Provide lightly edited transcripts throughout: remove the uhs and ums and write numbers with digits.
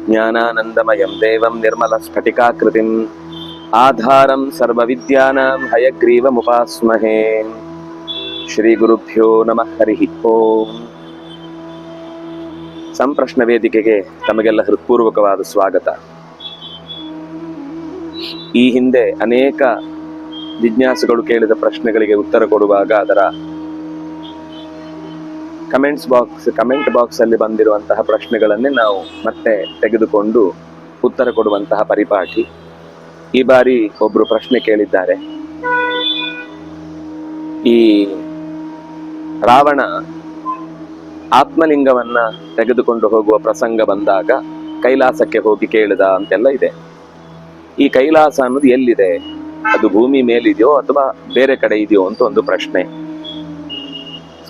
ಜ್ಞಾನಾನಂದಮಯಂ ದೇವಂ ನಿರ್ಮಲಸ್ಫಟಿಕಾಕೃತಿಂ ಆಧಾರಂ ಸರ್ವವಿದ್ಯಾನಾಂ ಹಯಗ್ರೀವಮುಪಾಸ್ಮಹೇ. ಶ್ರೀ ಗುರುಭ್ಯೋ ನಮಃ. ಹರಿ ಓಂ. ಸಂಪ್ರಶ್ನ ವೇದಿಕೆಗೆ ತಮಗೆಲ್ಲ ಹೃತ್ಪೂರ್ವಕವಾದ ಸ್ವಾಗತ. ಈ ಹಿಂದೆ ಅನೇಕ ಜಿಜ್ಞಾಸುಗಳು ಕೇಳಿದ ಪ್ರಶ್ನೆಗಳಿಗೆ ಉತ್ತರ ಕೊಡುವಾಗ ಅದರ ಕಮೆಂಟ್ ಬಾಕ್ಸ್ ಅಲ್ಲಿ ಬಂದಿರುವಂತಹ ಪ್ರಶ್ನೆಗಳನ್ನೇ ನಾವು ಮತ್ತೆ ತೆಗೆದುಕೊಂಡು ಉತ್ತರ ಕೊಡುವಂತಹ ಪರಿಪಾಠಿ. ಈ ಬಾರಿ ಒಬ್ರು ಪ್ರಶ್ನೆ ಕೇಳಿದ್ದಾರೆ. ಈ ರಾವಣ ಆತ್ಮಲಿಂಗವನ್ನ ತೆಗೆದುಕೊಂಡು ಹೋಗುವ ಪ್ರಸಂಗ ಬಂದಾಗ ಕೈಲಾಸಕ್ಕೆ ಹೋಗಿ ಕೇಳಿದ ಅಂತೆಲ್ಲ ಇದೆ. ಈ ಕೈಲಾಸ ಅನ್ನೋದು ಎಲ್ಲಿದೆ? ಅದು ಭೂಮಿ ಮೇಲಿದೆಯೋ ಅಥವಾ ಬೇರೆ ಕಡೆ ಇದೆಯೋ ಅಂತ ಒಂದು ಪ್ರಶ್ನೆ.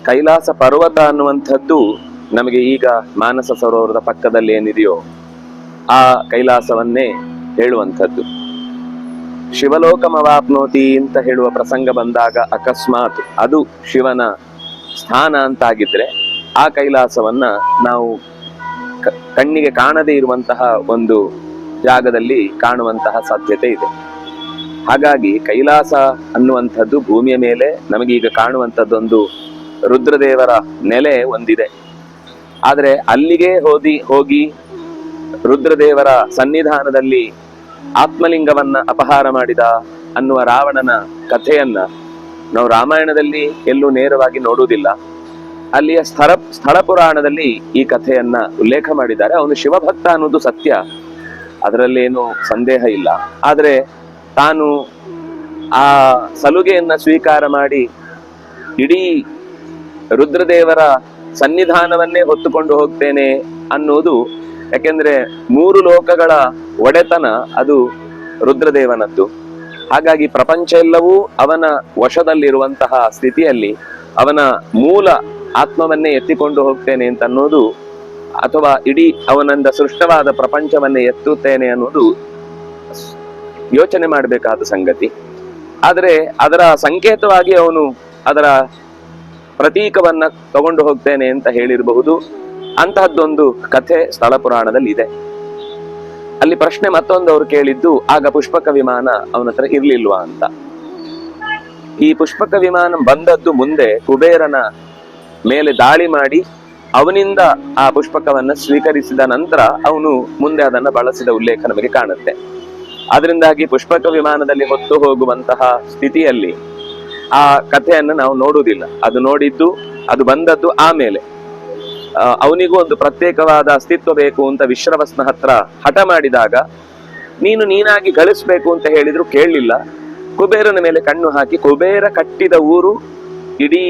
ಕೈಲಾಸ ಪರ್ವತ ಅನ್ನುವಂಥದ್ದು ನಮಗೆ ಈಗ ಮಾನಸ ಸರೋವರದ ಪಕ್ಕದಲ್ಲಿ ಏನಿದೆಯೋ ಆ ಕೈಲಾಸವನ್ನೇ ಹೇಳುವಂಥದ್ದು. ಶಿವಲೋಕಮವಾಪ್ನೋತಿ ಅಂತ ಹೇಳುವ ಪ್ರಸಂಗ ಬಂದಾಗ ಅಕಸ್ಮಾತ್ ಅದು ಶಿವನ ಸ್ಥಾನ ಅಂತಾಗಿದ್ರೆ ಆ ಕೈಲಾಸವನ್ನ ನಾವು ಕಣ್ಣಿಗೆ ಕಾಣದೇ ಇರುವಂತಹ ಒಂದು ಜಾಗದಲ್ಲಿ ಕಾಣುವಂತಹ ಸಾಧ್ಯತೆ ಇದೆ. ಹಾಗಾಗಿ ಕೈಲಾಸ ಅನ್ನುವಂಥದ್ದು ಭೂಮಿಯ ಮೇಲೆ ನಮಗೀಗ ಕಾಣುವಂಥದ್ದೊಂದು ರುದ್ರದೇವರ ನೆಲೆ ಒಂದಿದೆ. ಆದರೆ ಅಲ್ಲಿಗೆ ಹೋಗಿ ರುದ್ರದೇವರ ಸನ್ನಿಧಾನದಲ್ಲಿ ಆತ್ಮಲಿಂಗವನ್ನ ಅಪಹಾರ ಮಾಡಿದ ಅನ್ನುವ ರಾವಣನ ಕಥೆಯನ್ನ ನಾವು ರಾಮಾಯಣದಲ್ಲಿ ಎಲ್ಲೂ ನೇರವಾಗಿ ನೋಡುವುದಿಲ್ಲ. ಅಲ್ಲಿಯ ಸ್ಥಳ ಪುರಾಣದಲ್ಲಿ ಈ ಕಥೆಯನ್ನ ಉಲ್ಲೇಖ ಮಾಡಿದ್ದಾರೆ. ಅವನು ಶಿವಭಕ್ತ ಅನ್ನೋದು ಸತ್ಯ, ಅದರಲ್ಲೇನು ಸಂದೇಹ ಇಲ್ಲ. ಆದರೆ ತಾನು ಆ ಸಲುಗೆಯನ್ನ ಸ್ವೀಕಾರ ಮಾಡಿ ಇಡೀ ರುದ್ರದೇವರ ಸನ್ನಿಧಾನವನ್ನೇ ಹೊತ್ತುಕೊಂಡು ಹೋಗ್ತೇನೆ ಅನ್ನುವುದು, ಯಾಕೆಂದ್ರೆ 3 ಲೋಕಗಳ ಒಡೆತನ ಅದು ರುದ್ರದೇವನದ್ದು. ಹಾಗಾಗಿ ಪ್ರಪಂಚ ಎಲ್ಲವೂ ಅವನ ವಶದಲ್ಲಿರುವಂತಹ ಸ್ಥಿತಿಯಲ್ಲಿ ಅವನ ಮೂಲ ಆತ್ಮವನ್ನೇ ಎತ್ತಿಕೊಂಡು ಹೋಗ್ತೇನೆ ಅಂತ ಅನ್ನೋದು, ಅಥವಾ ಇಡೀ ಅವನಿಂದ ಸೃಷ್ಟವಾದ ಪ್ರಪಂಚವನ್ನೇ ಎತ್ತುತ್ತೇನೆ ಅನ್ನೋದು ಯೋಚನೆ ಮಾಡಬೇಕಾದ ಸಂಗತಿ. ಆದರೆ ಅದರ ಸಂಕೇತವಾಗಿ ಅವನು ಅದರ ಪ್ರತೀಕವನ್ನ ತಗೊಂಡು ಹೋಗ್ತೇನೆ ಅಂತ ಹೇಳಿರಬಹುದು. ಅಂತಹದ್ದೊಂದು ಕಥೆ ಸ್ಥಳ ಪುರಾಣದಲ್ಲಿ ಇದೆ. ಅಲ್ಲಿ ಪ್ರಶ್ನೆ ಮತ್ತೊಂದು ಅವರು ಕೇಳಿದ್ದು, ಆಗ ಪುಷ್ಪಕ ವಿಮಾನ ಅವನ ಹತ್ರ ಇರ್ಲಿಲ್ವಾ ಅಂತ. ಈ ಪುಷ್ಪಕ ವಿಮಾನ ಬಂದದ್ದು ಮುಂದೆ ಕುಬೇರನ ಮೇಲೆ ದಾಳಿ ಮಾಡಿ ಅವನಿಂದ ಆ ಪುಷ್ಪಕವನ್ನ ಸ್ವೀಕರಿಸಿದ ನಂತರ ಅವನು ಮುಂದೆ ಅದನ್ನ ಬಳಸಿದ ಉಲ್ಲೇಖ ನಮಗೆ ಕಾಣುತ್ತೆ. ಅದರಿಂದಾಗಿ ಪುಷ್ಪಕ ವಿಮಾನದಲ್ಲಿ ಹೊತ್ತು ಹೋಗುವಂತಹ ಸ್ಥಿತಿಯಲ್ಲಿ ಆ ಕಥೆಯನ್ನು ನಾವು ನೋಡುವುದಿಲ್ಲ. ಅದು ಬಂದದ್ದು ಆಮೇಲೆ. ಅವನಿಗೂ ಒಂದು ಪ್ರತ್ಯೇಕವಾದ ಅಸ್ತಿತ್ವ ಬೇಕು ಅಂತ ವಿಶ್ರವಸ್ನ ಹತ್ರ ಹಠ ಮಾಡಿದಾಗ ನೀನಾಗಿ ಗಳಿಸ್ಬೇಕು ಅಂತ ಹೇಳಿದ್ರು ಕೇಳಲಿಲ್ಲ. ಕುಬೇರನ ಮೇಲೆ ಕಣ್ಣು ಹಾಕಿ, ಕುಬೇರ ಕಟ್ಟಿದ ಊರು ಇಡೀ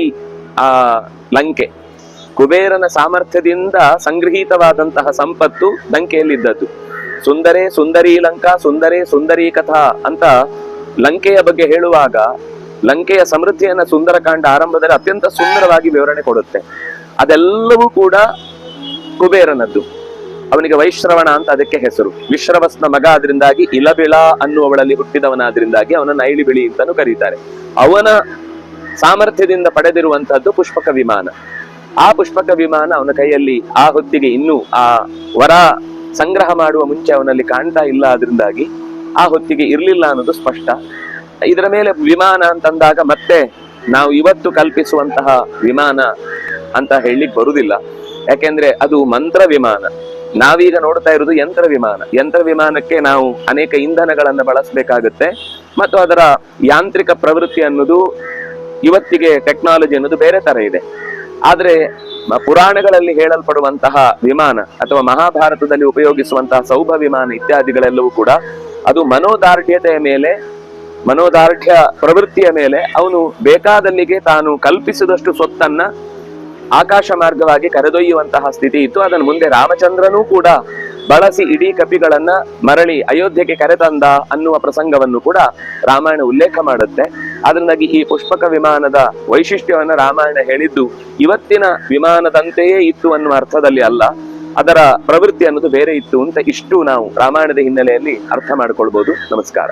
ಆ ಲಂಕೆ, ಕುಬೇರನ ಸಾಮರ್ಥ್ಯದಿಂದ ಸಂಗ್ರಹಿತವಾದಂತಹ ಸಂಪತ್ತು ಲಂಕೆಯಲ್ಲಿದ್ದದ್ದು. ಸುಂದರೇ ಸುಂದರಿ ಲಂಕಾ, ಸುಂದರೇ ಸುಂದರಿ ಕಥಾ ಅಂತ ಲಂಕೆಯ ಬಗ್ಗೆ ಹೇಳುವಾಗ ಲಂಕೆಯ ಸಮೃದ್ಧಿಯನ್ನ ಸುಂದರಕಾಂಡ ಆರಂಭದಲ್ಲಿ ಅತ್ಯಂತ ಸುಂದರವಾಗಿ ವಿವರಣೆ ಕೊಡುತ್ತೆ. ಅದೆಲ್ಲವೂ ಕೂಡ ಕುಬೇರನದ್ದು. ಅವನಿಗೆ ವೈಶ್ರವಣ ಅಂತ ಅದಕ್ಕೆ ಹೆಸರು. ವಿಶ್ರವಸ್ನ ಮಗ ಆದ್ರಿಂದಾಗಿ ಇಲಬಿಳ ಅನ್ನುವವಳಲ್ಲಿ ಹುಟ್ಟಿದವನಾದ್ರಿಂದಾಗಿ ಅವನನ್ನ ಐಳಿಬಿಳಿ ಅಂತಾನು ಕರೀತಾರೆ. ಅವನ ಸಾಮರ್ಥ್ಯದಿಂದ ಪಡೆದಿರುವಂತಹದ್ದು ಪುಷ್ಪಕ ವಿಮಾನ. ಆ ಪುಷ್ಪಕ ವಿಮಾನ ಅವನ ಕೈಯಲ್ಲಿ ಆ ಹೊತ್ತಿಗೆ ಇನ್ನೂ ಆ ವರ ಸಂಗ್ರಹ ಮಾಡುವ ಮುಂಚೆ ಅವನಲ್ಲಿ ಕಾಣ್ತಾ ಇಲ್ಲ. ಆದ್ರಿಂದಾಗಿ ಆ ಹೊತ್ತಿಗೆ ಇರ್ಲಿಲ್ಲ ಅನ್ನೋದು ಸ್ಪಷ್ಟ. ಇದರ ಮೇಲೆ ವಿಮಾನ ಅಂತಂದಾಗ ಮತ್ತೆ ನಾವು ಇವತ್ತು ಕಲ್ಪಿಸುವಂತಹ ವಿಮಾನ ಅಂತ ಹೇಳಲಿಕ್ಕೆ ಬರುವುದಿಲ್ಲ. ಯಾಕೆಂದ್ರೆ ಅದು ಮಂತ್ರ ವಿಮಾನ. ನಾವೀಗ ನೋಡ್ತಾ ಇರೋದು ಯಂತ್ರ ವಿಮಾನ. ಯಂತ್ರ ವಿಮಾನಕ್ಕೆ ನಾವು ಅನೇಕ ಇಂಧನಗಳನ್ನ ಬಳಸಬೇಕಾಗುತ್ತೆ ಮತ್ತು ಅದರ ಯಾಂತ್ರಿಕ ಪ್ರವೃತ್ತಿ ಅನ್ನೋದು ಇವತ್ತಿಗೆ ಟೆಕ್ನಾಲಜಿ ಅನ್ನೋದು ಬೇರೆ ತರ ಇದೆ. ಆದ್ರೆ ಪುರಾಣಗಳಲ್ಲಿ ಹೇಳಲ್ಪಡುವಂತಹ ವಿಮಾನ ಅಥವಾ ಮಹಾಭಾರತದಲ್ಲಿ ಉಪಯೋಗಿಸುವಂತಹ ಸೌಭ ವಿಮಾನ ಇತ್ಯಾದಿಗಳೆಲ್ಲವೂ ಕೂಡ ಅದು ಮನೋದಾರ್ಢ್ಯ ಪ್ರವೃತ್ತಿಯ ಮೇಲೆ ಅವನು ಬೇಕಾದಲ್ಲಿಗೆ ತಾನು ಕಲ್ಪಿಸಿದಷ್ಟು ಸ್ವತ್ತನ್ನ ಆಕಾಶ ಮಾರ್ಗವಾಗಿ ಕರೆದೊಯ್ಯುವಂತಹ ಸ್ಥಿತಿ ಇತ್ತು. ಅದನ್ನು ಮುಂದೆ ರಾಮಚಂದ್ರನೂ ಕೂಡ ಬಳಸಿ ಇಡೀ ಕಪಿಗಳನ್ನ ಮರಳಿ ಅಯೋಧ್ಯೆಗೆ ಕರೆತಂದ ಅನ್ನುವ ಪ್ರಸಂಗವನ್ನು ಕೂಡ ರಾಮಾಯಣ ಉಲ್ಲೇಖ ಮಾಡುತ್ತೆ. ಅದರಿಂದಾಗಿ ಈ ಪುಷ್ಪಕ ವಿಮಾನದ ವೈಶಿಷ್ಟ್ಯವನ್ನ ರಾಮಾಯಣ ಹೇಳಿದ್ದು ಇವತ್ತಿನ ವಿಮಾನದಂತೆಯೇ ಇತ್ತು ಅನ್ನುವ ಅರ್ಥದಲ್ಲಿ ಅಲ್ಲ, ಅದರ ಪ್ರವೃತ್ತಿ ಅನ್ನೋದು ಬೇರೆ ಇತ್ತು ಅಂತ ಇಷ್ಟು ನಾವು ರಾಮಾಯಣದ ಹಿನ್ನೆಲೆಯಲ್ಲಿ ಅರ್ಥ ಮಾಡ್ಕೊಳ್ಬಹುದು. ನಮಸ್ಕಾರ.